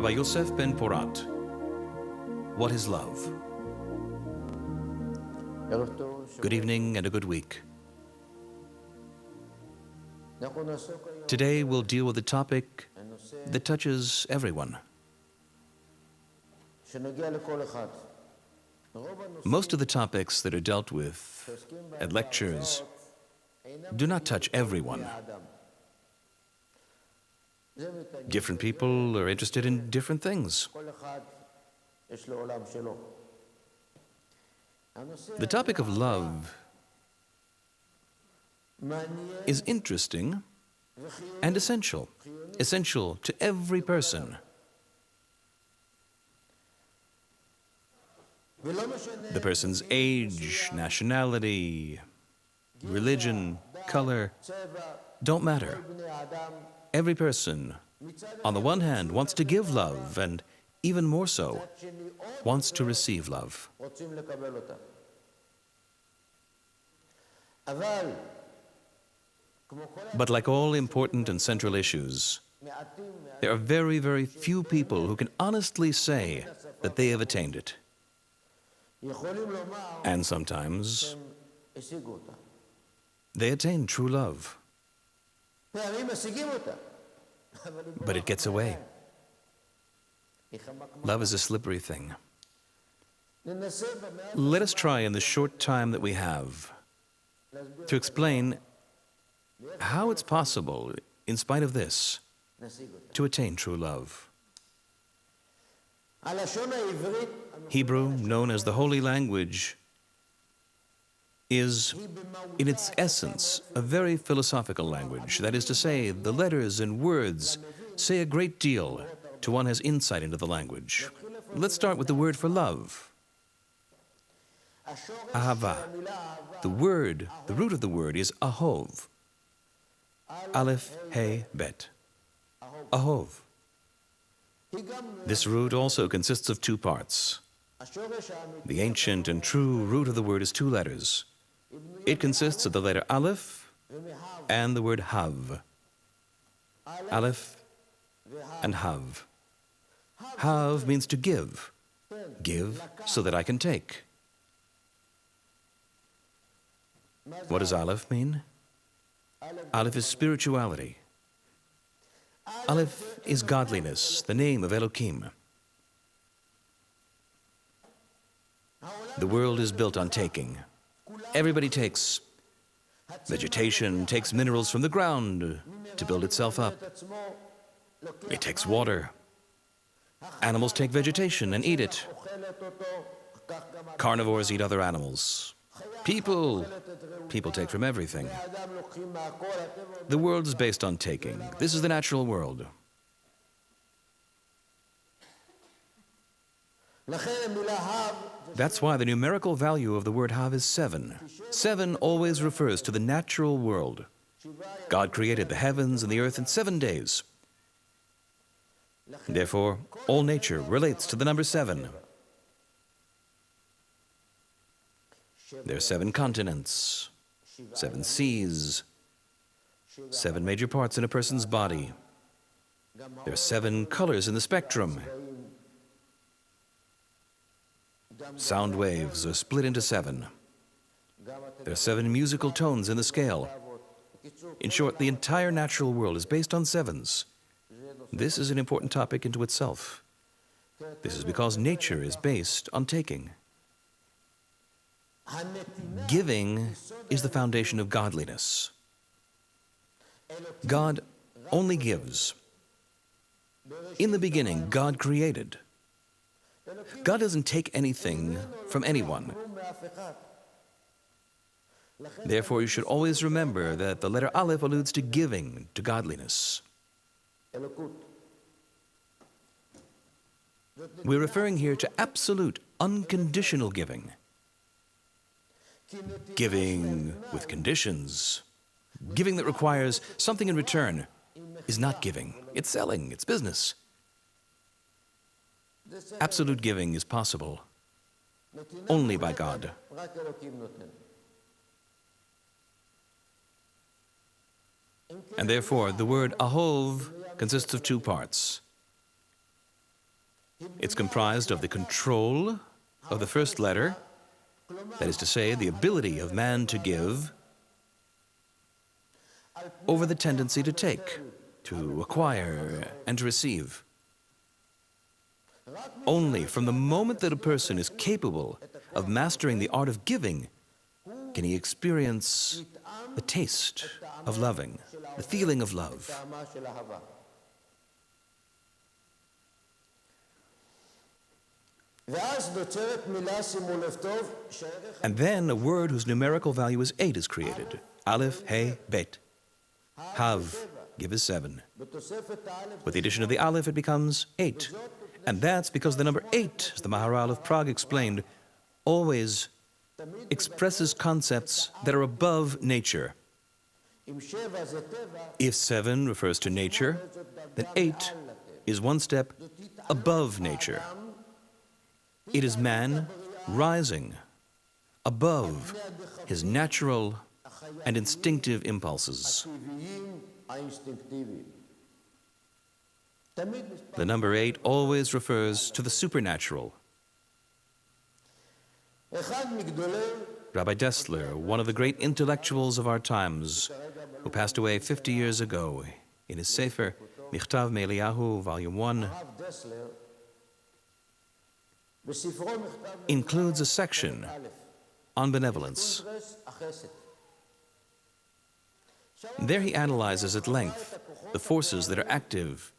Rabbi Yosef ben Porat. What is love? Good evening and a good week. Today we'll deal with a topic that touches everyone. Most of the topics that are dealt with at lectures do not touch everyone. Different people are interested in different things. The topic of love is interesting and essential to every person. The person's age, nationality, religion, color, don't matter. Every person, on the one hand, wants to give love, and even more so, wants to receive love. But like all important and central issues, there are very, very few people who can honestly say that they have attained it. And sometimes they attain true love. But it gets away. Love is a slippery thing. Let us try in the short time that we have to explain how it's possible, in spite of this, to attain true love. Hebrew, known as the Holy Language, is, in its essence, a very philosophical language. That is to say, the letters and words say a great deal to one who has insight into the language. Let's start with the word for love. Ahava. The root of the word is ahov. Aleph, He, Bet. Ahov. This root also consists of two parts. The ancient and true root of the word is two letters. It consists of the letter Aleph and the word Hav. Aleph and Hav. Hav means to give. Give so that I can take. What does Aleph mean? Aleph is spirituality. Aleph is godliness, the name of Elohim. The world is built on taking. Everybody takes. Vegetation takes minerals from the ground to build itself up. It takes water. Animals take vegetation and eat it. Carnivores eat other animals. People take from everything. The world is based on taking. This is the natural world. That's why the numerical value of the word Hav is 7. 7 always refers to the natural world. God created the heavens and the earth in 7 days. Therefore, all nature relates to the number 7. There are 7 continents, 7 seas, 7 major parts in a person's body. There are 7 colors in the spectrum. Sound waves are split into 7. There are 7 musical tones in the scale. In short, the entire natural world is based on 7s. This is an important topic into itself. This is because nature is based on taking. Giving is the foundation of godliness. God only gives. In the beginning, God created. God doesn't take anything from anyone. Therefore, you should always remember that the letter Aleph alludes to giving, to godliness. We're referring here to absolute, unconditional giving. Giving with conditions, giving that requires something in return, is not giving. It's selling, it's business. Absolute giving is possible only by God. And therefore, the word ahov consists of 2 parts. It's comprised of the control of the first letter, that is to say, the ability of man to give, over the tendency to take, to acquire, and to receive. Only from the moment that a person is capable of mastering the art of giving can he experience the taste of loving, the feeling of love. And then a word whose numerical value is 8 is created. Aleph, He, Bet. Hav, give is 7. With the addition of the Aleph, it becomes 8. And that's because the number 8, as the Maharal of Prague explained, always expresses concepts that are above nature. If 7 refers to nature, then 8 is one step above nature. It is man rising above his natural and instinctive impulses. The number 8 always refers to the supernatural. Rabbi Dessler, one of the great intellectuals of our times, who passed away 50 years ago, in his Sefer, Michtav Me'Eliyahu, Volume 1, includes a section on benevolence. There he analyzes at length the forces that are active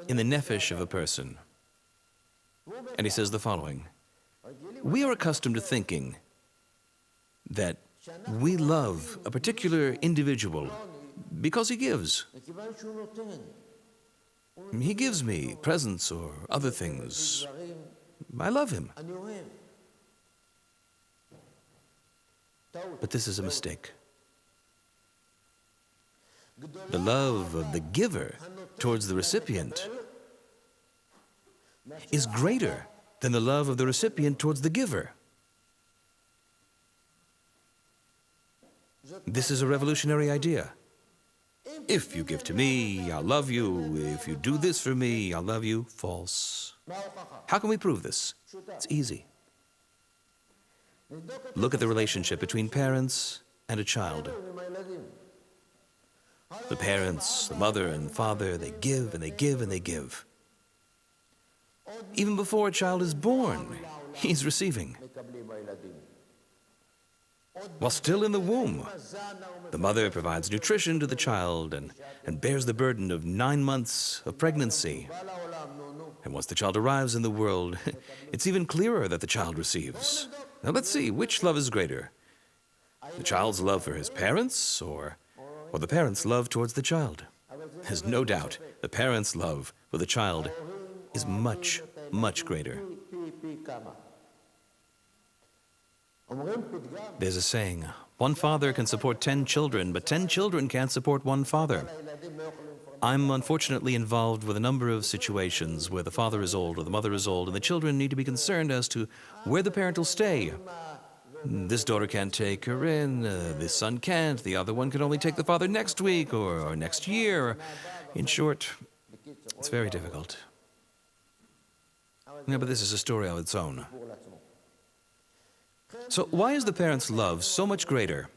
in the nefesh of a person. And he says the following: we are accustomed to thinking that we love a particular individual because he gives. He gives me presents or other things. I love him. But this is a mistake. The love of the giver towards the recipient is greater than the love of the recipient towards the giver. This is a revolutionary idea. If you give to me, I'll love you. If you do this for me, I'll love you. False. How can we prove this? It's easy. Look at the relationship between parents and a child. The parents, the mother and father, they give and they give and they give. Even before a child is born, he's receiving. While still in the womb, the mother provides nutrition to the child and bears the burden of 9 months of pregnancy. And once the child arrives in the world, it's even clearer that the child receives. Now let's see, which love is greater? The child's love for his parents or the parents' love towards the child? There's no doubt the parents' love for the child is much, much greater. There's a saying, one father can support 10 children, but 10 children can't support one father. I'm unfortunately involved with a number of situations where the father is old or the mother is old, and the children need to be concerned as to where the parent will stay. This daughter can't take her in, this son can't, the other one can only take the father next week or next year. In short, it's very difficult. Yeah, but this is a story of its own. So why is the parents' love so much greater?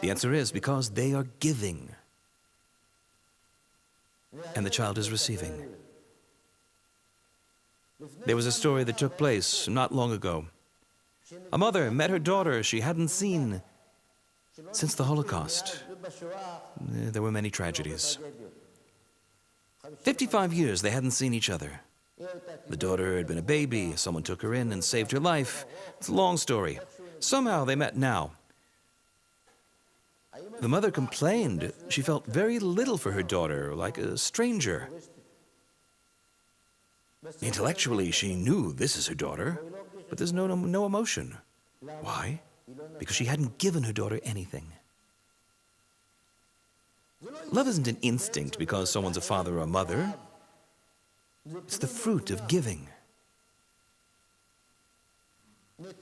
The answer is because they are giving, and the child is receiving. There was a story that took place not long ago. A mother met her daughter she hadn't seen since the Holocaust. There were many tragedies. 55 years they hadn't seen each other. The daughter had been a baby, someone took her in and saved her life. It's a long story. Somehow they met now. The mother complained she felt very little for her daughter, like a stranger. Intellectually, she knew this is her daughter, but there's no emotion. Why? Because she hadn't given her daughter anything. Love isn't an instinct because someone's a father or a mother. It's the fruit of giving.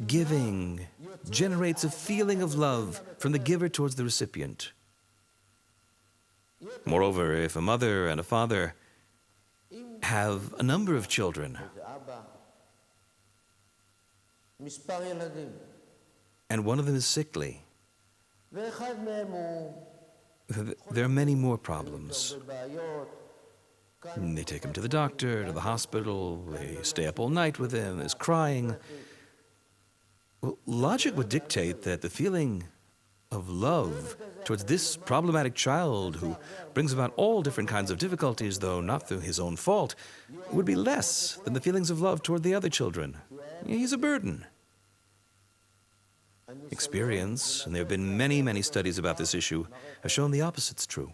Giving generates a feeling of love from the giver towards the recipient. Moreover, if a mother and a father have a number of children, and one of them is sickly. There are many more problems. They take him to the doctor, to the hospital, they stay up all night with him, there's crying. Well, logic would dictate that the feeling of love towards this problematic child who brings about all different kinds of difficulties, though not through his own fault, would be less than the feelings of love toward the other children. He's a burden. Experience, and there have been many, many studies about this issue, have shown the opposite's true.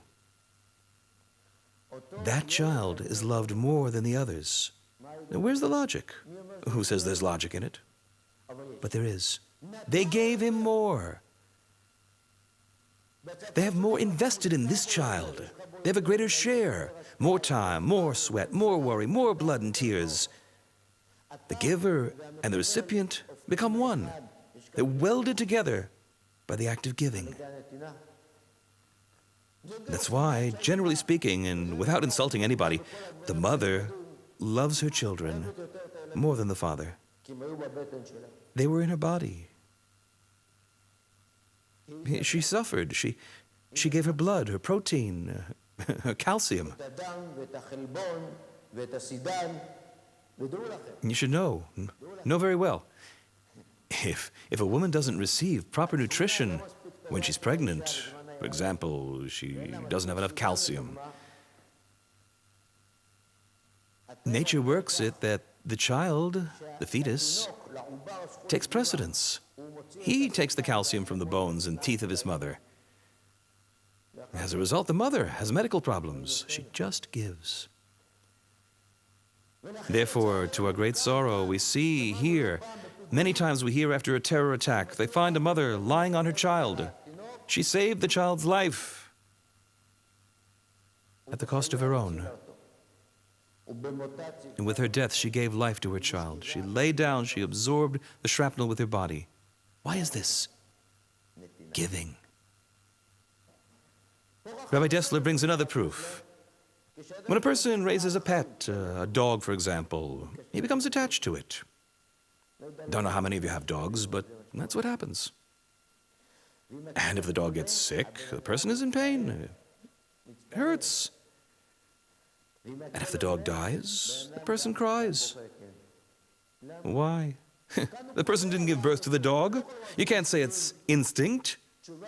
That child is loved more than the others. Now, where's the logic? Who says there's logic in it? But there is. They gave him more. They have more invested in this child. They have a greater share, more time, more sweat, more worry, more blood and tears. The giver and the recipient become one. They're welded together by the act of giving. That's why, generally speaking, and without insulting anybody, the mother loves her children more than the father. They were in her body. She suffered. She gave her blood, her protein, her calcium. You should know very well. If a woman doesn't receive proper nutrition when she's pregnant, for example, she doesn't have enough calcium, nature works it that the child, the fetus, takes precedence. He takes the calcium from the bones and teeth of his mother. As a result, the mother has medical problems. She just gives. Therefore, to our great sorrow, we see here, many times we hear after a terror attack, they find a mother lying on her child. She saved the child's life at the cost of her own. And with her death, she gave life to her child. She lay down, she absorbed the shrapnel with her body. Why is this? Giving. Rabbi Dessler brings another proof. When a person raises a pet, a dog for example, he becomes attached to it. Don't know how many of you have dogs, but that's what happens. And if the dog gets sick, the person is in pain. It hurts. And if the dog dies, the person cries. Why? The person didn't give birth to the dog. You can't say it's instinct.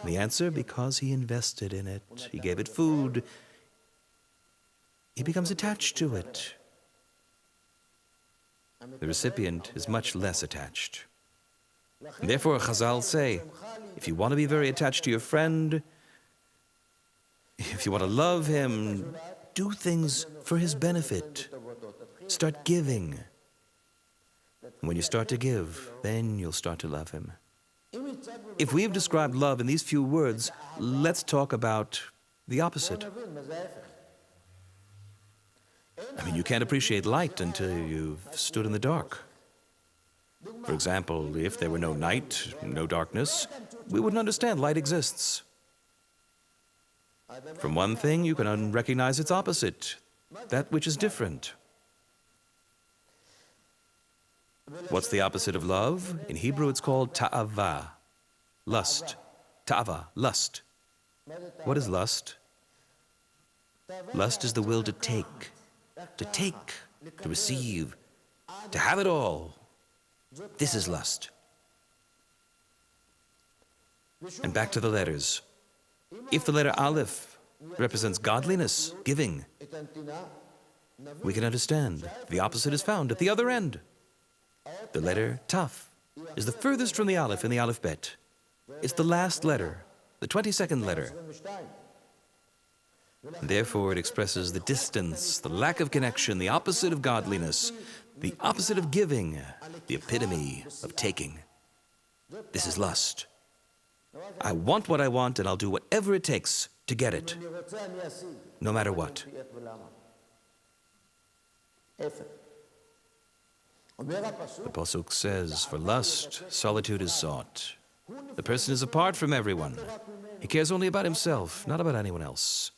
The answer, because he invested in it. He gave it food. He becomes attached to it. The recipient is much less attached. Therefore, Chazal say, if you want to be very attached to your friend, if you want to love him, do things for his benefit. Start giving. When you start to give, then you'll start to love him. If we've described love in these few words, let's talk about the opposite. I mean, you can't appreciate light until you've stood in the dark. For example, if there were no night, no darkness, we wouldn't understand light exists. From one thing, you can recognize its opposite, that which is different. What's the opposite of love? In Hebrew, it's called ta'ava, lust. Ta'ava, lust. What is lust? Lust is the will to take, to receive, to have it all. This is lust. And back to the letters. If the letter Aleph represents godliness, giving, we can understand the opposite is found at the other end. The letter Taf is the furthest from the Aleph in the Aleph Bet. It's the last letter, the 22nd letter. Therefore, it expresses the distance, the lack of connection, the opposite of godliness, the opposite of giving, the epitome of taking. This is lust. I want what I want, and I'll do whatever it takes to get it, no matter what. The Pasuk says, for lust, solitude is sought. The person is apart from everyone. He cares only about himself, not about anyone else.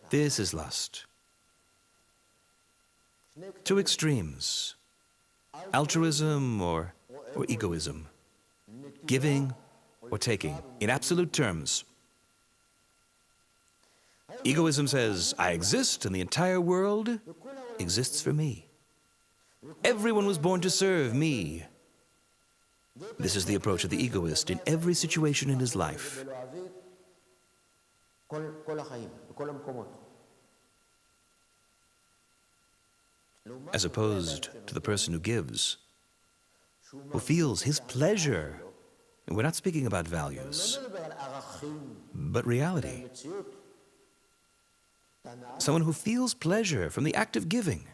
This is lust. Two extremes, altruism or egoism, giving or taking, in absolute terms. Egoism says, I exist and the entire world exists for me. Everyone was born to serve me. This is the approach of the egoist in every situation in his life. As opposed to the person who gives, who feels his pleasure. And we're not speaking about values, but reality. Someone who feels pleasure from the act of giving.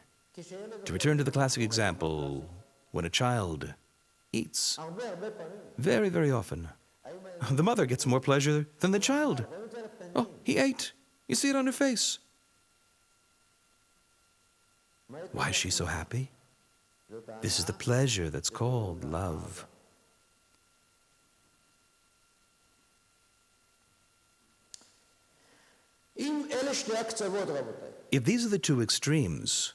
To return to the classic example, when a child eats, very, very often, the mother gets more pleasure than the child. Oh, he ate. You see it on her face. Why is she so happy? This is the pleasure that's called love. If these are the two extremes,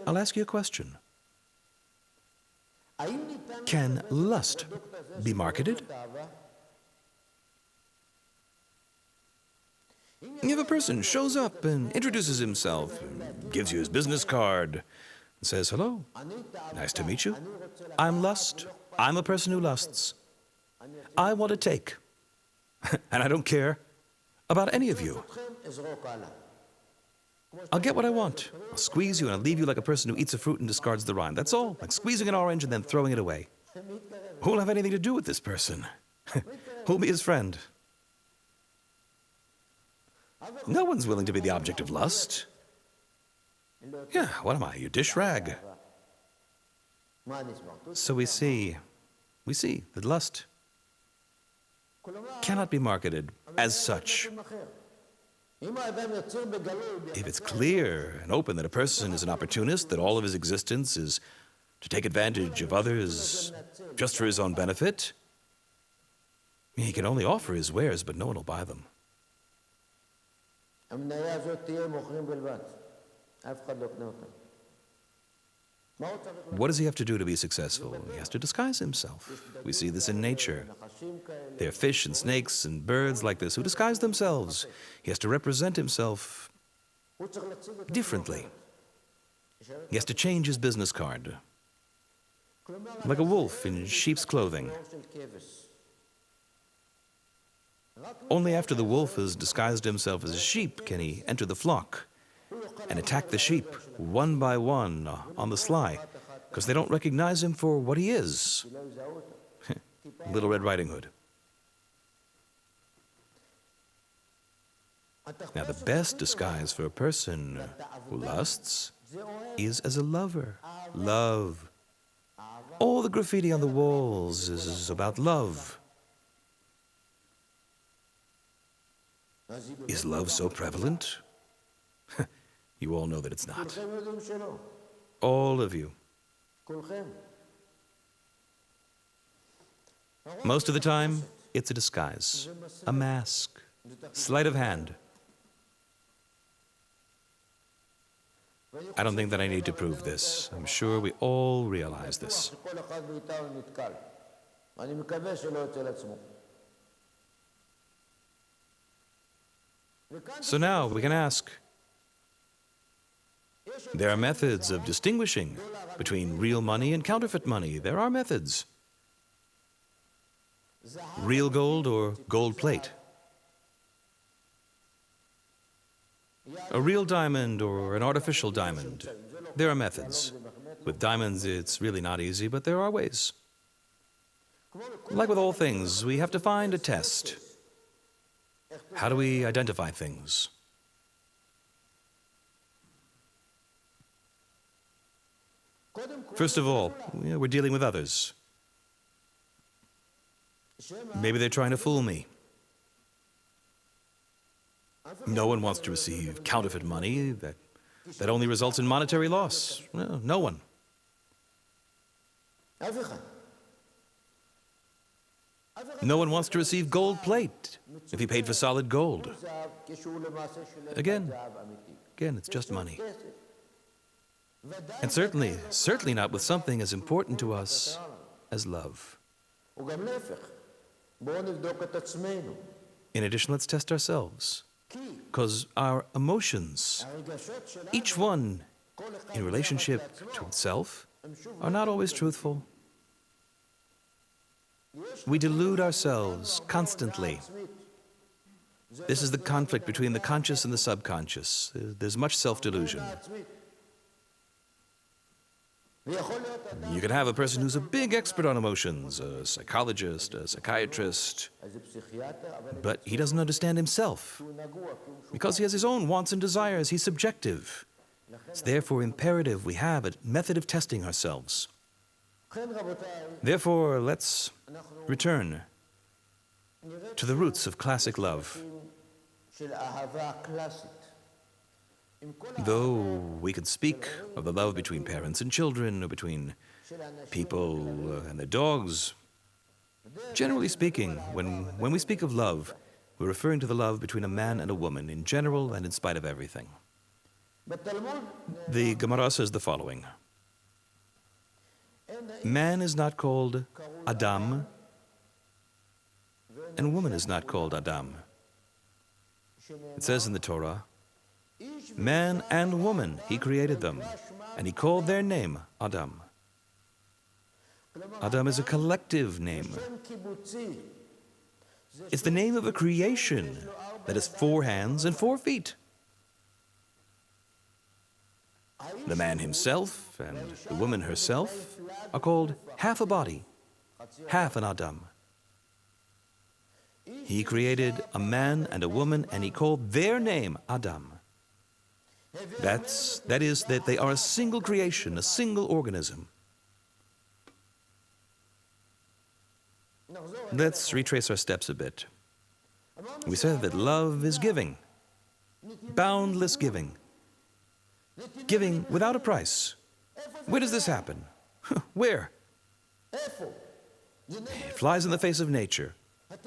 I'll ask you a question. Can lust be marketed? If a person shows up and introduces himself, and gives you his business card, and says, hello, nice to meet you. I'm lust. I'm a person who lusts. I want to take. And I don't care about any of you. I'll get what I want. I'll squeeze you and I'll leave you like a person who eats a fruit and discards the rind. That's all. Like squeezing an orange and then throwing it away. Who will have anything to do with this person? Who'll be his friend? No one's willing to be the object of lust. Yeah, what am I, your dish rag? So we see that lust cannot be marketed as such. If it's clear and open that a person is an opportunist, that all of his existence is to take advantage of others just for his own benefit, he can only offer his wares, but no one will buy them. What does he have to do to be successful? He has to disguise himself. We see this in nature. There are fish and snakes and birds like this who disguise themselves. He has to represent himself differently. He has to change his business card, like a wolf in sheep's clothing. Only after the wolf has disguised himself as a sheep can he enter the flock and attack the sheep one by one on the sly, because they don't recognize him for what he is. Little Red Riding Hood. Now, the best disguise for a person who lusts is as a lover. Love. All the graffiti on the walls is about love. Is love so prevalent? You all know that it's not. All of you. Most of the time, it's a disguise, a mask, sleight of hand. I don't think that I need to prove this. I'm sure we all realize this. So now we can ask, there are methods of distinguishing between real money and counterfeit money. There are methods. Real gold or gold plate. A real diamond or an artificial diamond. There are methods. With diamonds, it's really not easy, but there are ways. Like with all things, we have to find a test. How do we identify things? First of all, we're dealing with others. Maybe they're trying to fool me. No one wants to receive counterfeit money that only results in monetary loss. No one. No one wants to receive gold plate if he paid for solid gold. Again, it's just money. And certainly not with something as important to us as love. In addition, let's test ourselves, because our emotions, each one in relationship to itself, are not always truthful. We delude ourselves constantly. This is the conflict between the conscious and the subconscious. There's much self-delusion. You can have a person who's a big expert on emotions, a psychologist, a psychiatrist, but he doesn't understand himself. Because he has his own wants and desires, he's subjective. It's therefore imperative we have a method of testing ourselves. Therefore, let's return to the roots of classic love. Though we can speak of the love between parents and children, or between people and their dogs, generally speaking, when we speak of love, we're referring to the love between a man and a woman in general and in spite of everything. The Gemara says the following: man is not called Adam, and woman is not called Adam. It says in the Torah, man and woman, he created them, and he called their name Adam. Adam is a collective name. It's the name of a creation that has 4 hands and 4 feet. The man himself and the woman herself are called half a body, half an Adam. He created a man and a woman, and he called their name Adam. That is, that they are a single creation, a single organism. Let's retrace our steps a bit. We said that love is giving, boundless giving. Giving without a price. Where does this happen? Where? It flies in the face of nature.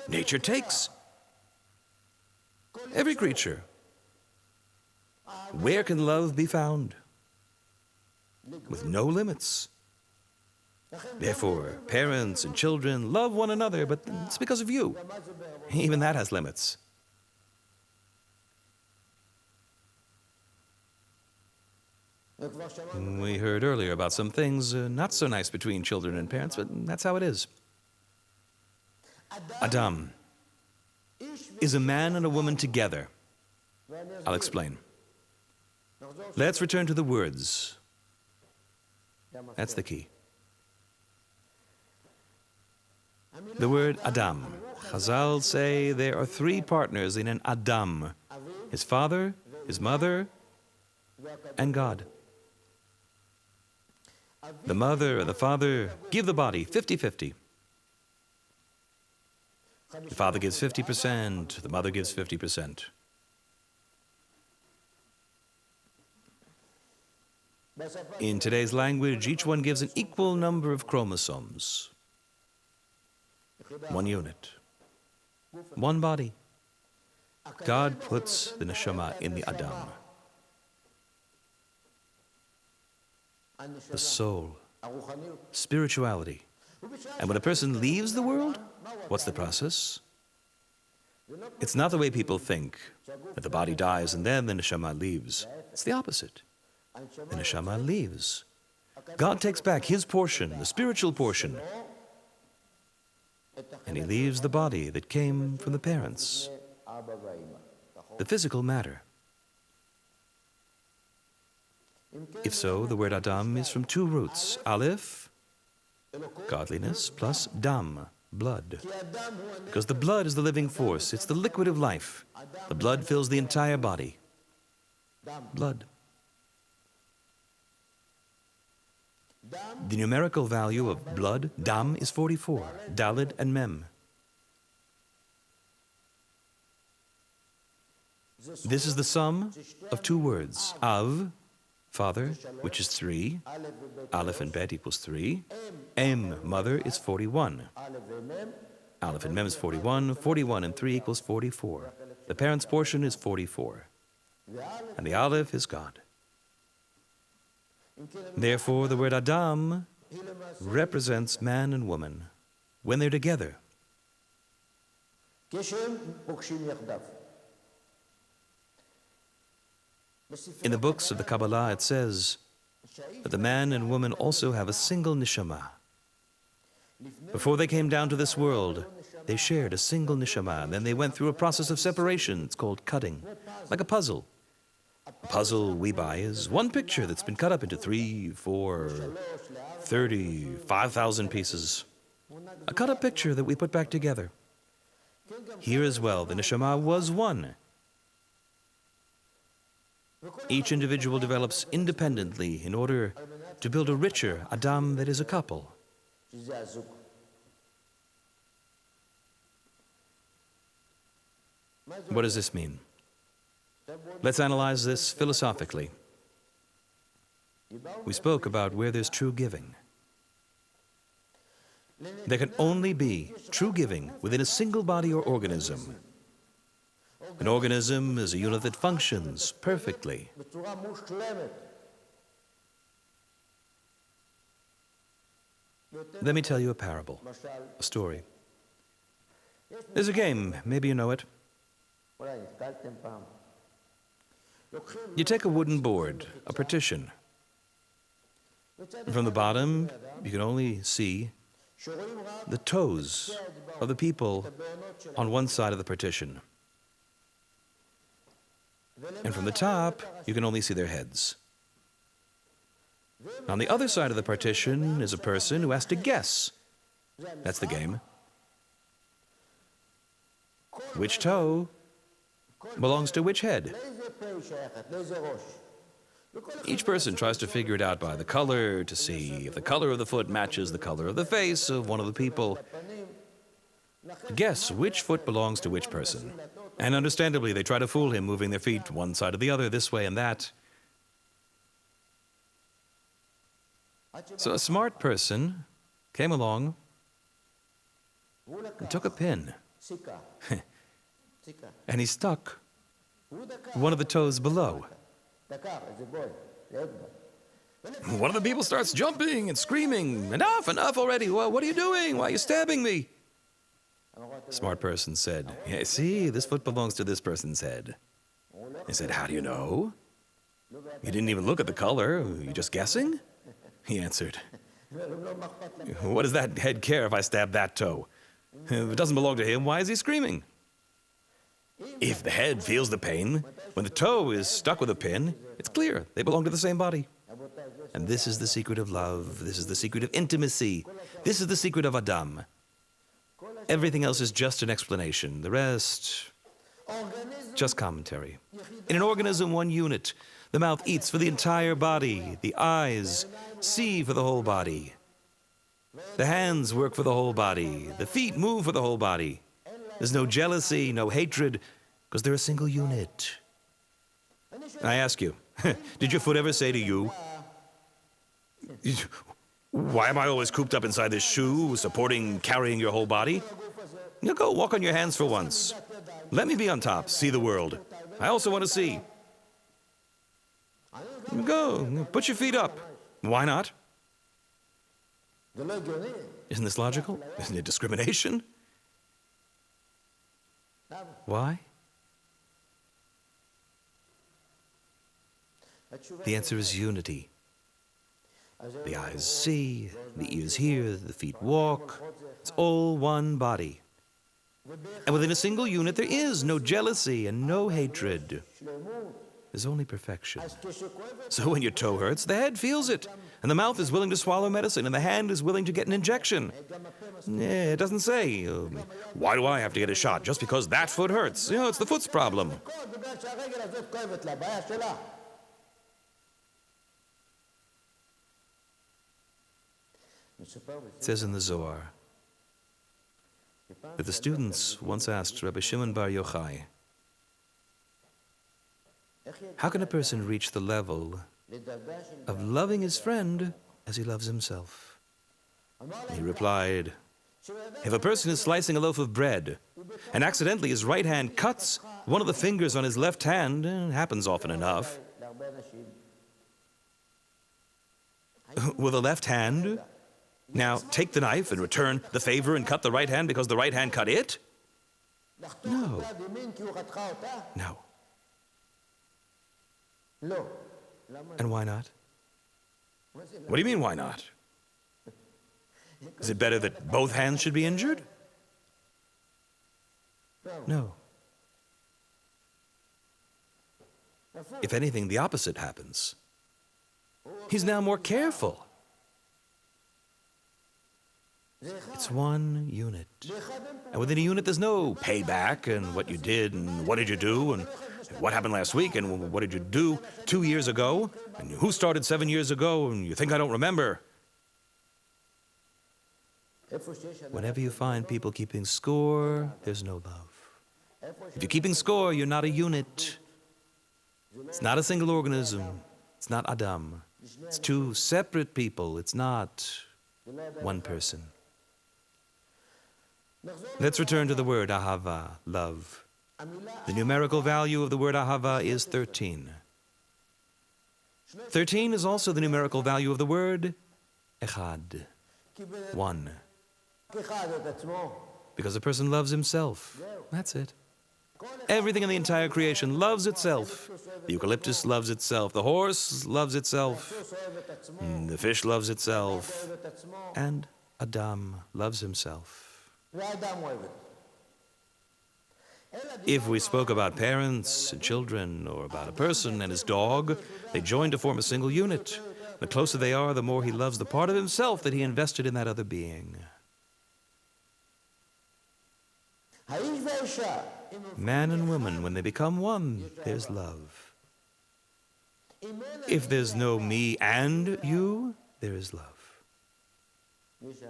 Nature takes. Every creature. Where can love be found? With no limits. Therefore, parents and children love one another, but it's because of you. Even that has limits. We heard earlier about some things not so nice between children and parents, but that's how it is. Adam is a man and a woman together. I'll explain. Let's return to the words. That's the key. The word Adam. Chazal say there are 3 partners in an Adam: his father, his mother, and God. The mother and the father give the body 50-50. The father gives 50%, the mother gives 50%. In today's language, each one gives an equal number of chromosomes. 1 unit. 1 body. God puts the neshama in the Adam. The soul, spirituality. And when a person leaves the world, what's the process? It's not the way people think, that the body dies and then the neshama leaves. It's the opposite. The neshama leaves. God takes back his portion, the spiritual portion, and he leaves the body that came from the parents, the physical matter. If so, the word Adam is from 2 roots: Aleph, godliness, plus Dam, blood. Because the blood is the living force, it's the liquid of life. The blood fills the entire body. Blood. The numerical value of blood, Dam, is 44, Daled and Mem. This is the sum of 2 words: Av, father, which is 3. Aleph and Bet equals 3. Em, mother, is 41. Aleph and Mem is 41. 41 and 3 equals 44. The parent's portion is 44. And the Aleph is God. Therefore, the word Adam represents man and woman when they're together. In the books of the Kabbalah, it says that the man and woman also have a single neshama. Before they came down to this world, they shared a single neshama, and then they went through a process of separation. It's called cutting, like a puzzle. A puzzle we buy is one picture that's been cut up into 3, 4, 30, 5,000 pieces. A cut-up picture that we put back together. Here as well, the neshama was one. Each individual develops independently in order to build a richer Adam that is a couple. What does this mean? Let's analyze this philosophically. We spoke about where there's true giving. There can only be true giving within a single body or organism. An organism is a unit that functions perfectly. Let me tell you a parable, a story. There's a game, maybe you know it. You take a wooden board, a partition. From the bottom, you can only see the toes of the people on one side of the partition. And from the top, you can only see their heads. On the other side of the partition is a person who has to guess. That's the game. Which toe belongs to which head? Each person tries to figure it out by the color, to see if the color of the foot matches the color of the face of one of the people. Guess which foot belongs to which person. And understandably, they try to fool him, moving their feet from one side to the other, this way and that. So a smart person came along and took a pin. And he stuck one of the toes below. One of the people starts jumping and screaming, "Enough, enough already! Well, what are you doing? Why are you stabbing me?" Smart person said, "Yeah, see, this foot belongs to this person's head." He said, "How do you know? You didn't even look at the color. You just guessing?" He answered, "What does that head care if I stab that toe? If it doesn't belong to him, why is he screaming? If the head feels the pain, when the toe is stuck with a pin, it's clear they belong to the same body." And this is the secret of love. This is the secret of intimacy. This is the secret of Adam. Everything else is just an explanation. The rest, just commentary. In an organism, one unit. The mouth eats for the entire body. The eyes see for the whole body. The hands work for the whole body. The feet move for the whole body. There's no jealousy, no hatred, because they're a single unit. I ask you, did your foot ever say to you, "Why am I always cooped up inside this shoe, carrying your whole body? You go walk on your hands for once. Let me be on top, see the world. I also want to see." Go, put your feet up. Why not? Isn't this logical? Isn't it discrimination? Why? The answer is unity. The eyes see, the ears hear, the feet walk. It's all one body. And within a single unit, there is no jealousy and no hatred. There's only perfection. So when your toe hurts, the head feels it, and the mouth is willing to swallow medicine, and the hand is willing to get an injection. It doesn't say, "Why do I have to get a shot just because that foot hurts?" It's the foot's problem. It says in the Zohar that the students once asked Rabbi Shimon Bar Yochai, how can a person reach the level of loving his friend as he loves himself? He replied, if a person is slicing a loaf of bread and accidentally his right hand cuts one of the fingers on his left hand, it happens often enough, with the left hand, now take the knife and return the favor and cut the right hand because the right hand cut it? No. No. And why not? What do you mean, why not? Is it better that both hands should be injured? No. If anything, the opposite happens. He's now more careful. It's one unit. And within a unit, there's no payback and what you did and what did you do and what happened last week and what did you do 2 years ago and who started 7 years ago and you think I don't remember. Whenever you find people keeping score, there's no love. If you're keeping score, you're not a unit. It's not a single organism. It's not Adam. It's two separate people. It's not one person. Let's return to the word ahava, love. The numerical value of the word ahava is 13. 13 is also the numerical value of the word echad, one. Because a person loves himself. That's it. Everything in the entire creation loves itself. The eucalyptus loves itself. The horse loves itself. The fish loves itself. And Adam loves himself. If we spoke about parents and children, or about a person and his dog, they join to form a single unit. The closer they are, the more he loves the part of himself that he invested in that other being. Man and woman, when they become one, there's love. If there's no me and you, there is love.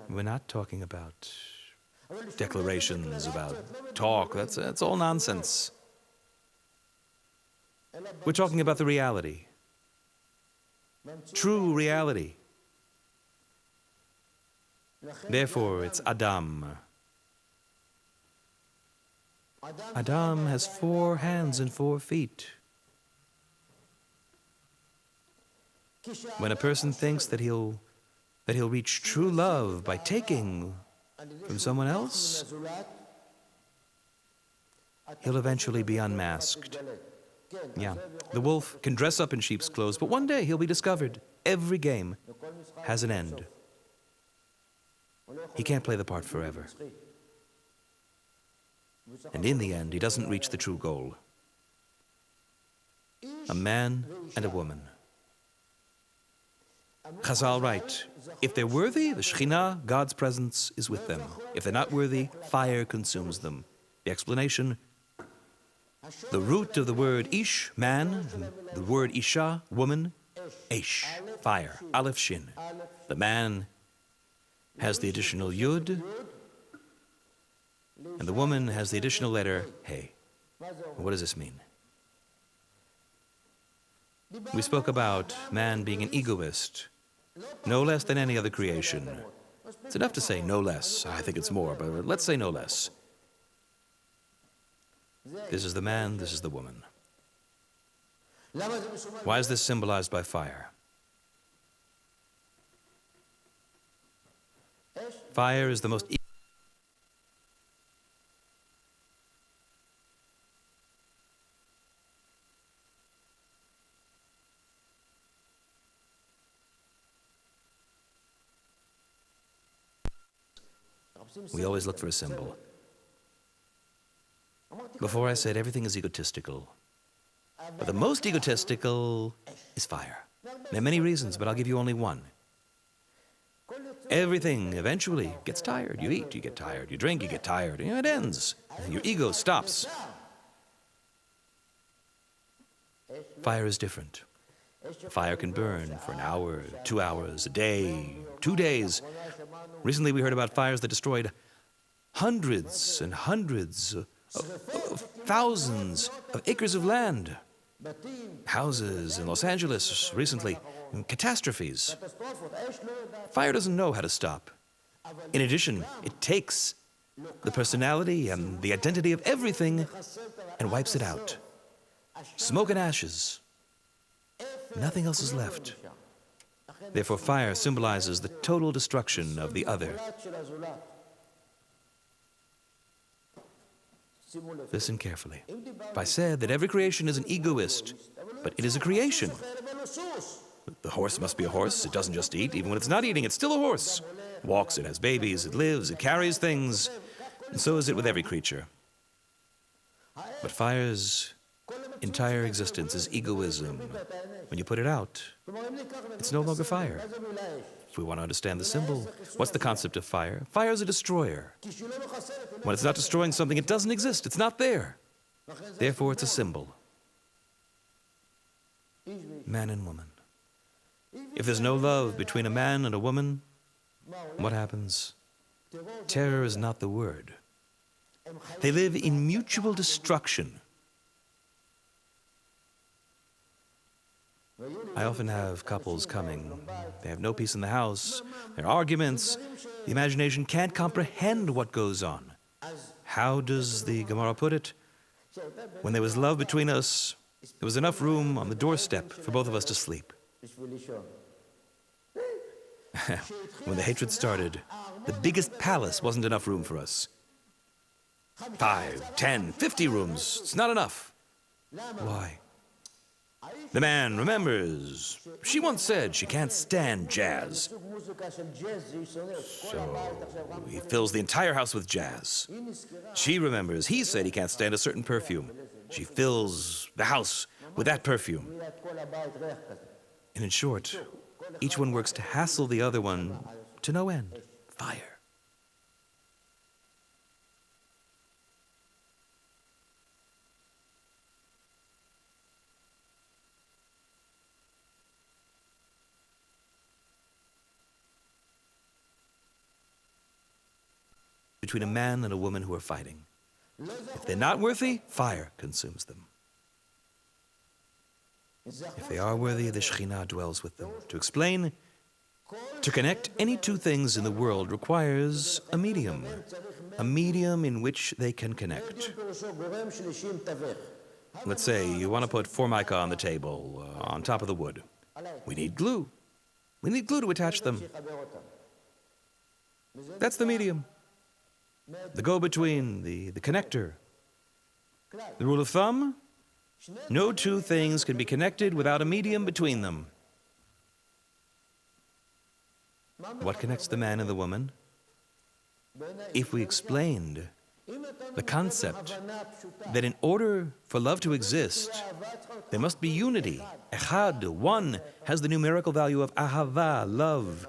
We're not talking about declarations, about talk. That's all nonsense. We're talking about the reality. True reality. Therefore, it's Adam. Adam has 4 hands and 4 feet. When a person thinks that he'll reach true love by taking from someone else, he'll eventually be unmasked. Yeah, the wolf can dress up in sheep's clothes, but one day he'll be discovered. Every game has an end. He can't play the part forever. And in the end, he doesn't reach the true goal. A man and a woman. Chazal write, if they're worthy, the Shekhinah, God's presence, is with them. If they're not worthy, fire consumes them. The explanation, the root of the word ish, man, and the word isha, woman, esh, fire, aleph shin. The man has the additional yud, and the woman has the additional letter hey. What does this mean? We spoke about man being an egoist, no less than any other creation. It's enough to say no less. I think it's more, but let's say no less. This is the man, this is the woman. Why is this symbolized by fire? Fire is the most We always look for a symbol. Before I said everything is egotistical. But the most egotistical is fire. There are many reasons, but I'll give you only one. Everything eventually gets tired. You eat, you get tired. You drink, you get tired. And it ends. Your ego stops. Fire is different. Fire can burn for an hour, 2 hours, a day, 2 days. Recently we heard about fires that destroyed hundreds and hundreds of thousands of acres of land. Houses in Los Angeles recently, catastrophes. Fire doesn't know how to stop. In addition, it takes the personality and the identity of everything and wipes it out. Smoke and ashes. Nothing else is left. Therefore, fire symbolizes the total destruction of the other. Listen carefully. If I said that every creation is an egoist, but it is a creation, the horse must be a horse. It doesn't just eat. Even when it's not eating, it's still a horse. It walks, it has babies, it lives, it carries things. And so is it with every creature. But fire's entire existence is egoism. When you put it out, it's no longer fire. If we want to understand the symbol, what's the concept of fire? Fire is a destroyer. When it's not destroying something, it doesn't exist. It's not there. Therefore, it's a symbol. Man and woman. If there's no love between a man and a woman, what happens? Terror is not the word. They live in mutual destruction. I often have couples coming. They have no peace in the house. There are arguments. The imagination can't comprehend what goes on. How does the Gemara put it? When there was love between us, there was enough room on the doorstep for both of us to sleep. When the hatred started, the biggest palace wasn't enough room for us. 5, 10, 50 rooms. It's not enough. Why? The man remembers. She once said she can't stand jazz. So he fills the entire house with jazz. She remembers. He said he can't stand a certain perfume. She fills the house with that perfume. And in short, each one works to hassle the other one to no end. Fire. Between a man and a woman who are fighting. If they're not worthy, fire consumes them. If they are worthy, the Shekhinah dwells with them. To explain, to connect any two things in the world requires a medium in which they can connect. Let's say you want to put formica on the table, on top of the wood. We need glue. We need glue to attach them. That's the medium. The go-between, the connector. The rule of thumb? No two things can be connected without a medium between them. What connects the man and the woman? If we explained the concept that in order for love to exist, there must be unity. Echad, one, has the numerical value of ahava, love.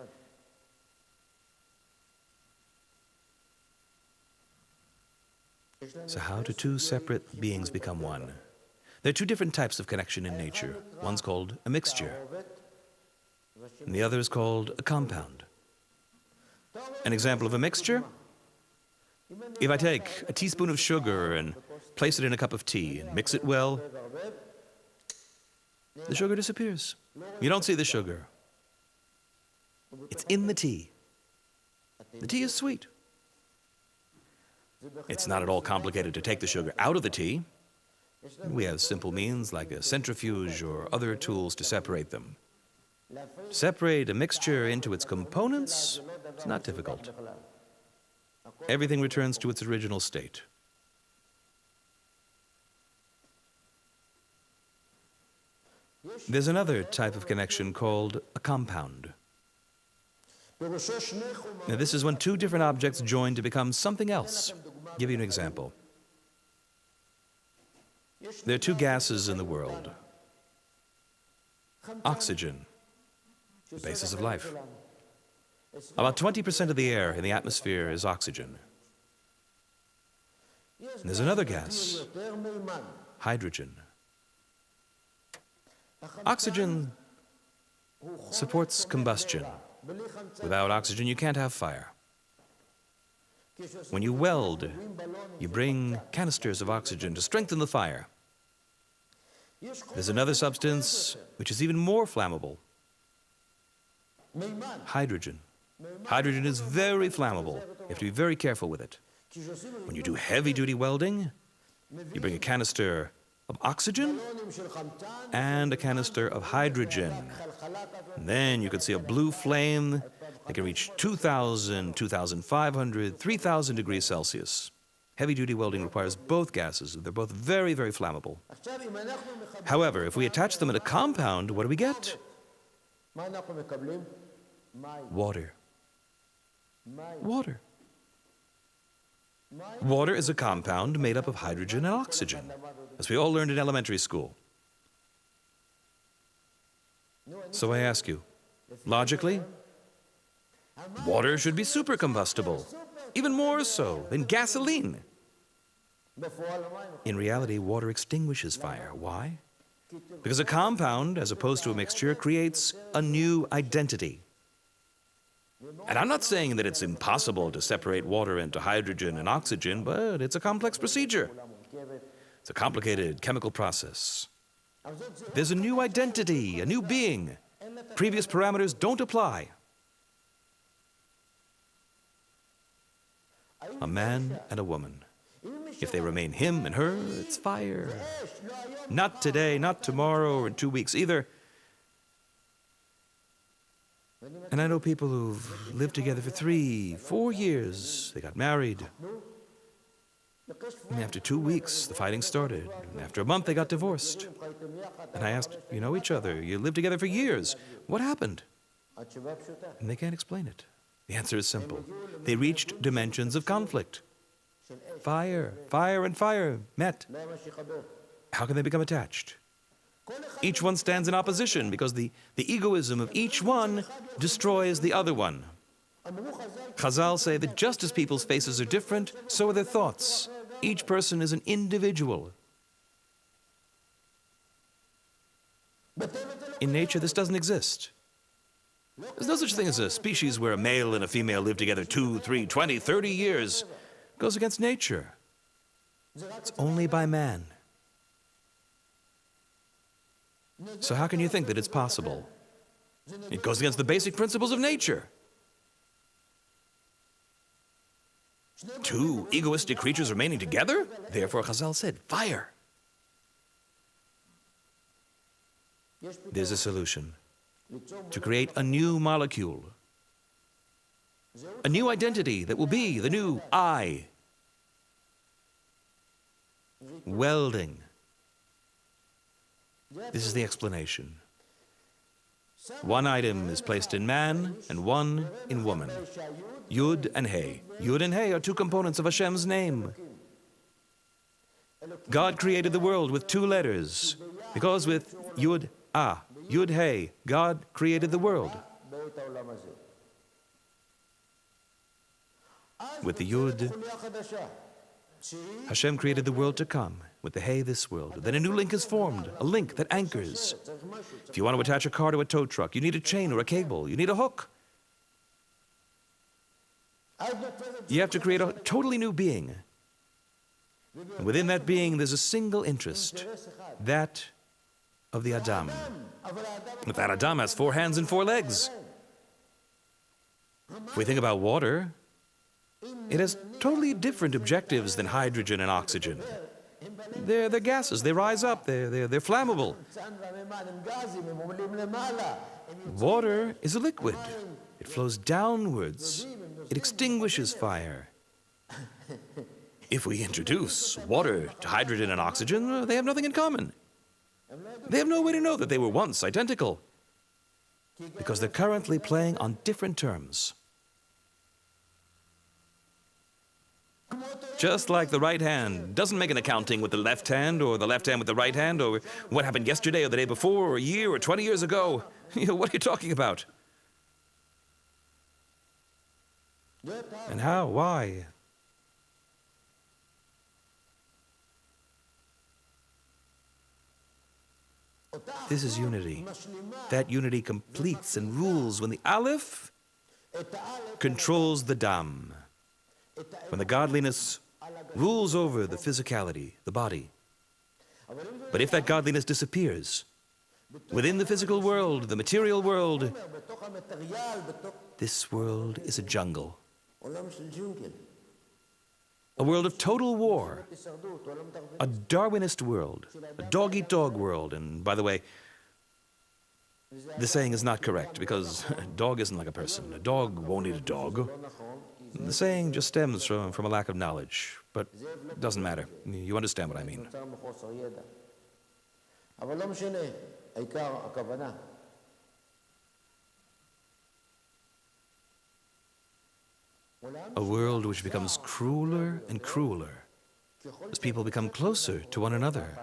So how do two separate beings become one? There are two different types of connection in nature. One's called a mixture, and the other is called a compound. An example of a mixture? If I take a teaspoon of sugar and place it in a cup of tea and mix it well, the sugar disappears. You don't see the sugar. It's in the tea. The tea is sweet. It's not at all complicated to take the sugar out of the tea. We have simple means like a centrifuge or other tools to separate them. Separate a mixture into its components, it's not difficult. Everything returns to its original state. There's another type of connection called a compound. Now, this is when two different objects join to become something else. I'll give you an example. There are two gases in the world. Oxygen, the basis of life. About 20% of the air in the atmosphere is oxygen. And there's another gas, hydrogen. Oxygen supports combustion. Without oxygen, you can't have fire. When you weld, you bring canisters of oxygen to strengthen the fire. There's another substance which is even more flammable. Hydrogen. Hydrogen is very flammable. You have to be very careful with it. When you do heavy-duty welding, you bring a canister of oxygen and a canister of hydrogen. And then you could see a blue flame that can reach 2,000, 2,500, 3,000 degrees Celsius. Heavy-duty welding requires both gases. They're both very, very flammable. However, if we attach them in a compound, what do we get? Water. Water. Water is a compound made up of hydrogen and oxygen, as we all learned in elementary school. So I ask you, logically, water should be supercombustible, even more so than gasoline. In reality, water extinguishes fire. Why? Because a compound, as opposed to a mixture, creates a new identity. And I'm not saying that it's impossible to separate water into hydrogen and oxygen, but it's a complex procedure. It's a complicated chemical process. There's a new identity, a new being. Previous parameters don't apply. A man and a woman. If they remain him and her, it's fire. Not today, not tomorrow, or in 2 weeks either. And I know people who've lived together for 3, 4 years. They got married. And after 2 weeks, the fighting started. And after a month, they got divorced. And I asked, you know each other, you lived together for years. What happened? And they can't explain it. The answer is simple. They reached dimensions of conflict. Fire, fire, and fire met. How can they become attached? Each one stands in opposition because the egoism of each one destroys the other one. Chazal say that just as people's faces are different, so are their thoughts. Each person is an individual. In nature, this doesn't exist. There's no such thing as a species where a male and a female live together 2, 3, 20, 30 years. It goes against nature. It's only by man. So how can you think that it's possible? It goes against the basic principles of nature. 2 egoistic creatures remaining together? Therefore, Chazal said, fire. There's a solution. To create a new molecule. A new identity that will be the new I. Welding. This is the explanation. One item is placed in man and one in woman. Yud and Hey. Yud and Hey are 2 components of Hashem's name. God created the world with 2 letters, because with Yud, Yud, Hey, God created the world. With the Yud, Hashem created the world to come. With the Hey, this world. Then a new link is formed, a link that anchors. If you want to attach a car to a tow truck, you need a chain or a cable. You need a hook. You have to create a totally new being. And within that being, there's a single interest, that of the Adam. But that Adam has 4 hands and 4 legs. If we think about water, it has totally different objectives than hydrogen and oxygen. They're gases, they rise up, they're flammable. Water is a liquid. It flows downwards. It extinguishes fire. If we introduce water to hydrogen and oxygen, they have nothing in common. They have no way to know that they were once identical, because they're currently playing on different terms. Just like the right hand doesn't make an accounting with the left hand, or the left hand with the right hand, or what happened yesterday or the day before, or a year or 20 years ago. What are you talking about? And how? Why? This is unity. That unity completes and rules when the Aleph controls the Dam. When the godliness rules over the physicality, the body. But if that godliness disappears, within the physical world, the material world, this world is a jungle. a world of total war, a Darwinist world, a dog-eat-dog world. And by the way, the saying is not correct because a dog isn't like a person. A dog won't eat a dog. The saying just stems from a lack of knowledge, but it doesn't matter. You understand what I mean. A world which becomes crueler and crueler as people become closer to one another.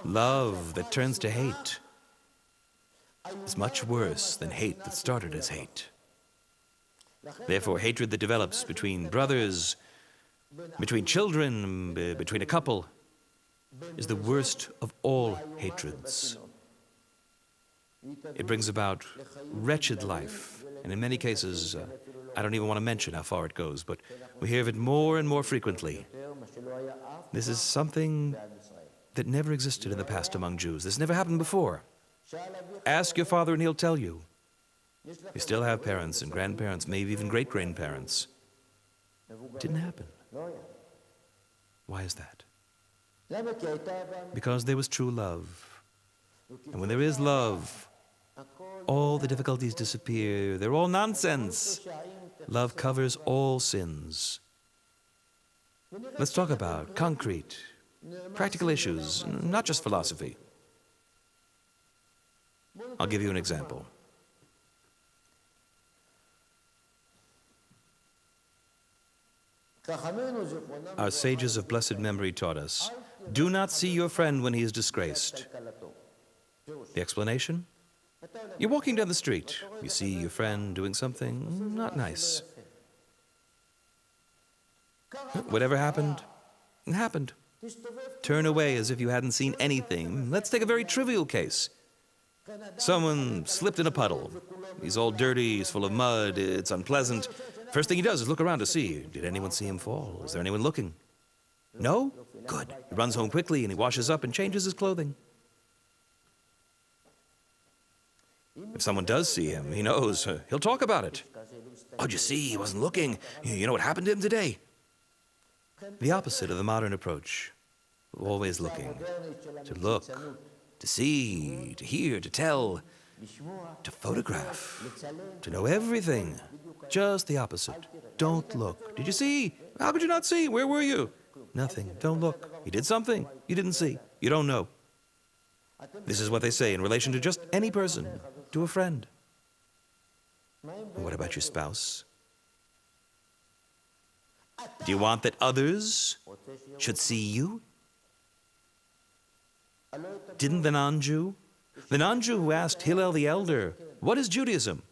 Love that turns to hate is much worse than hate that started as hate. Therefore, hatred that develops between brothers, between children, between a couple, is the worst of all hatreds. It brings about wretched life, and in many cases, I don't even want to mention how far it goes, but we hear of it more and more frequently. This is something that never existed in the past among Jews. This never happened before. Ask your father and he'll tell you. You still have parents and grandparents, maybe even great-grandparents. It didn't happen. Why is that? Because there was true love. And when there is love, all the difficulties disappear. They're all nonsense. Love covers all sins. Let's talk about concrete, practical issues, not just philosophy. I'll give you an example. Our sages of blessed memory taught us, do not see your friend when he is disgraced. The explanation? You're walking down the street. You see your friend doing something not nice. Whatever happened, it happened. Turn away as if you hadn't seen anything. Let's take a very trivial case. Someone slipped in a puddle. He's all dirty, he's full of mud, it's unpleasant. First thing he does is look around to see, did anyone see him fall? Is there anyone looking? No? Good. He runs home quickly and he washes up and changes his clothing. If someone does see him, he knows. He'll talk about it. Oh, did you see? He wasn't looking. You know what happened to him today? The opposite of the modern approach. Always looking. To look, to see, to hear, to tell, to photograph, to know everything. Just the opposite. Don't look. Did you see? How could you not see? Where were you? Nothing. Don't look. He did something. You didn't see. You don't know. This is what they say in relation to just any person, to a friend. And what about your spouse? Do you want that others should see you? Didn't the non-Jew who asked Hillel the elder, what is Judaism?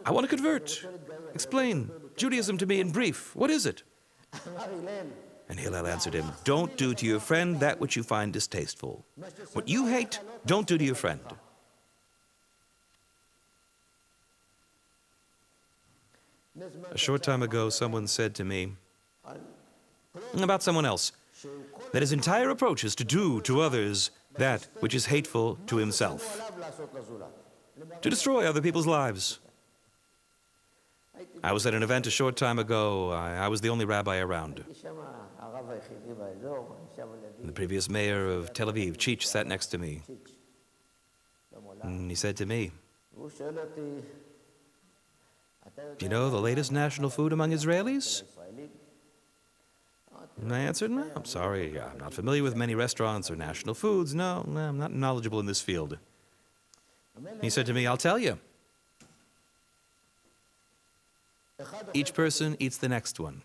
I want to convert. Explain Judaism to me in brief. What is it? And Hillel answered him, don't do to your friend that which you find distasteful. What you hate, don't do to your friend. A short time ago, someone said to me about someone else that his entire approach is to do to others that which is hateful to himself, to destroy other people's lives. I was at an event a short time ago. I was the only rabbi around. The previous mayor of Tel Aviv, Chich, sat next to me. And he said to me, do you know the latest national food among Israelis? And I answered, no, I'm sorry, I'm not familiar with many restaurants or national foods. No, I'm not knowledgeable in this field. He said to me, I'll tell you. Each person eats the next one.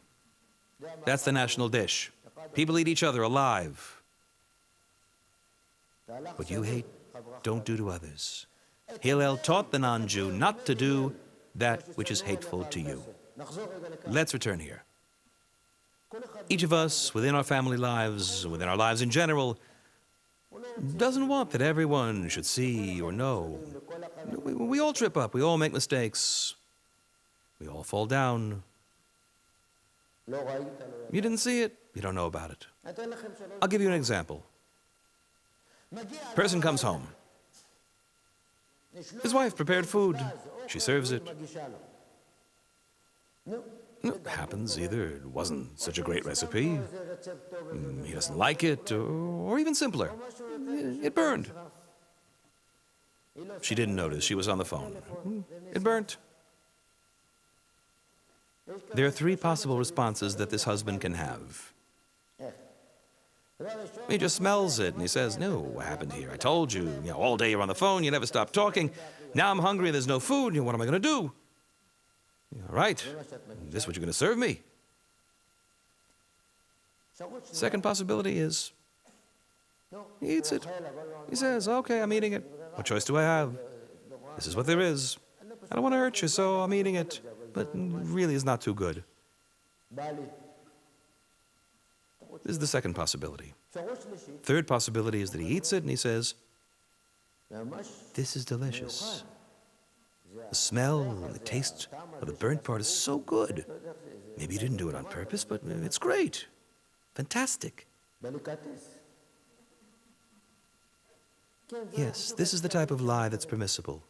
That's the national dish. People eat each other alive. What you hate, don't do to others. Hillel taught the non-Jew not to do that which is hateful to you. Let's return here. Each of us, within our family lives, within our lives in general, doesn't want that everyone should see or know. We all trip up, we all make mistakes, we all fall down. You didn't see it, you don't know about it. I'll give you an example. Person comes home. His wife prepared food. She serves it. It happens either it wasn't such a great recipe, he doesn't like it, or even simpler, it burned. She didn't notice, she was on the phone. It burnt. There are three possible responses that this husband can have. He just smells it and he says, no, what happened here? I told you, all day you're on the phone, you never stop talking. Now I'm hungry, there's no food, what am I going to do? All right, is this what you're going to serve me? Second possibility is, he eats it. He says, okay, I'm eating it. What choice do I have? This is what there is. I don't want to hurt you, so I'm eating it. But really it's not too good. This is the second possibility. Third possibility is that he eats it and he says, this is delicious. The smell and the taste of the burnt part is so good. Maybe you didn't do it on purpose, but it's great. Fantastic. Yes, this is the type of lie that's permissible.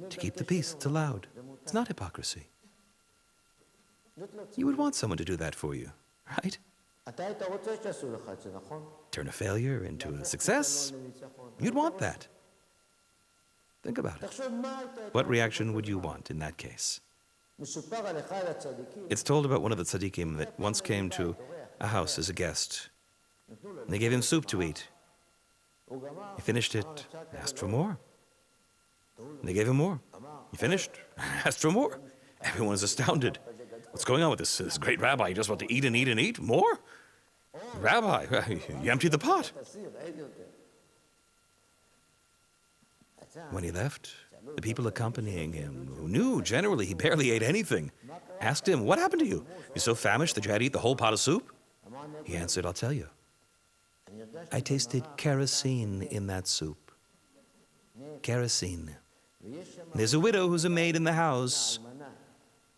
To keep the peace, it's allowed. It's not hypocrisy. You would want someone to do that for you, right? Turn a failure into a success. You'd want that. Think about it. What reaction would you want in that case? It's told about one of the tzaddikim that once came to a house as a guest. And they gave him soup to eat. He finished it, asked for more. And they gave him more. He finished, asked for more. Everyone is astounded. What's going on with this great rabbi? You just want to eat and eat and eat? More? Rabbi, you emptied the pot. When he left, the people accompanying him, who knew generally he barely ate anything, asked him, what happened to you? You're so famished that you had to eat the whole pot of soup? He answered, I'll tell you. I tasted kerosene in that soup. Kerosene. There's a widow who's a maid in the house.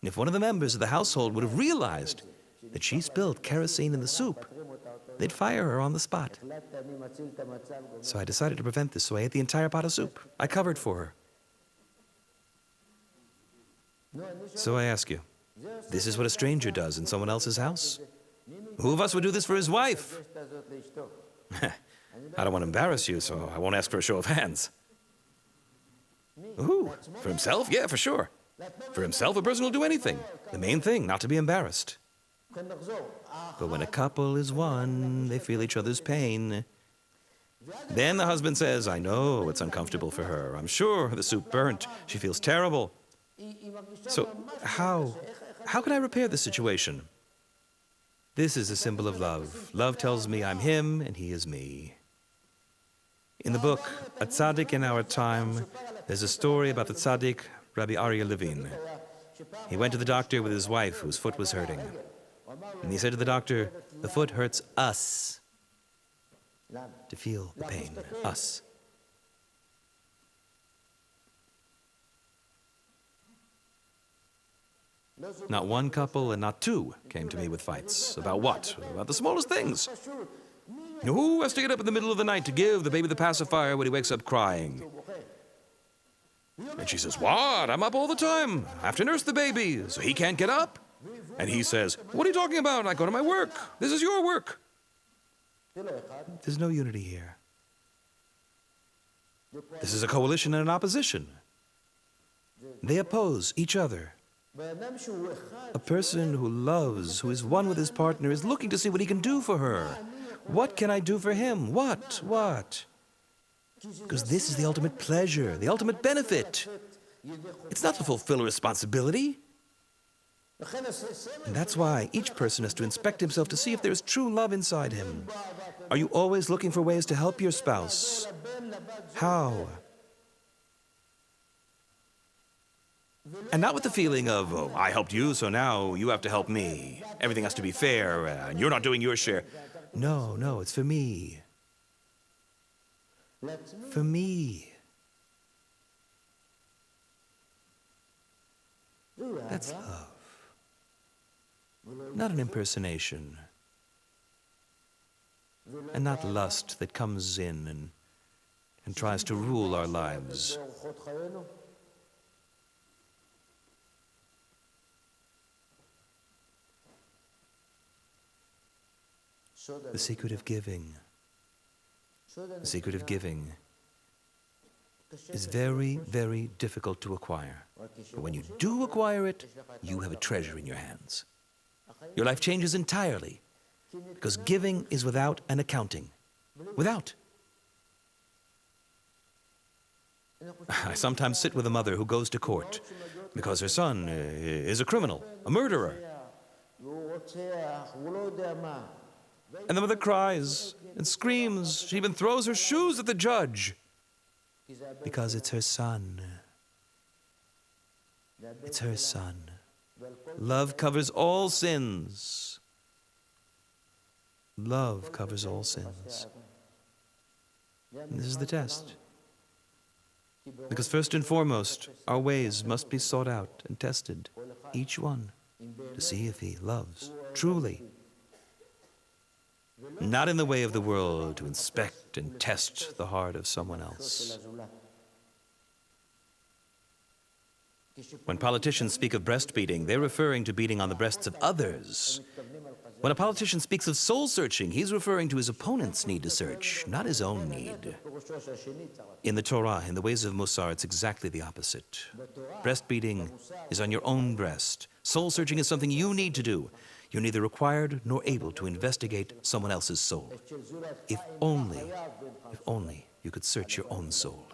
And if one of the members of the household would have realized that she spilled kerosene in the soup, they'd fire her on the spot. So I decided to prevent this, so I ate the entire pot of soup. I covered for her. So I ask you, this is what a stranger does in someone else's house? Who of us would do this for his wife? I don't want to embarrass you, so I won't ask for a show of hands. Who? For himself? Yeah, for sure. For himself, a person will do anything. The main thing, not to be embarrassed. But when a couple is one, they feel each other's pain. Then the husband says, I know it's uncomfortable for her. I'm sure the soup burnt. She feels terrible. So how can I repair the situation? This is a symbol of love. Love tells me I'm him and he is me. In the book, A Tzaddik in Our Time, there's a story about the tzaddik, Rabbi Aryeh Levin. He went to the doctor with his wife, whose foot was hurting. And he said to the doctor, the foot hurts us. To feel the pain, us. Not one couple and not two came to me with fights. About what? About the smallest things. Who has to get up in the middle of the night to give the baby the pacifier when he wakes up crying? And she says, what? I'm up all the time. I have to nurse the baby, so he can't get up. And he says, what are you talking about? I go to my work. This is your work. There's no unity here. This is a coalition and an opposition. They oppose each other. A person who loves, who is one with his partner, is looking to see what he can do for her. What can I do for him? What? Because this is the ultimate pleasure, the ultimate benefit. It's not to fulfill a responsibility. And that's why each person has to inspect himself to see if there is true love inside him. Are you always looking for ways to help your spouse? How? And not with the feeling of, oh, I helped you, so now you have to help me. Everything has to be fair, and you're not doing your share. No, it's for me. For me. That's love. Not an impersonation. And not lust that comes in and tries to rule our lives. The secret of giving. The secret of giving is very, very difficult to acquire. But when you do acquire it, you have a treasure in your hands. Your life changes entirely, because giving is without an accounting. Without. I sometimes sit with a mother who goes to court because her son is a criminal, a murderer. And the mother cries and screams. She even throws her shoes at the judge because it's her son. It's her son. Love covers all sins. Love covers all sins. And this is the test. Because first and foremost, our ways must be sought out and tested, each one, to see if he loves truly. Not in the way of the world, to inspect and test the heart of someone else. When politicians speak of breast beating, they're referring to beating on the breasts of others. When a politician speaks of soul-searching, he's referring to his opponent's need to search, not his own need. In the Torah, in the ways of Musar, it's exactly the opposite. Breast-beating is on your own breast. Soul-searching is something you need to do. You're neither required nor able to investigate someone else's soul. If only you could search your own soul.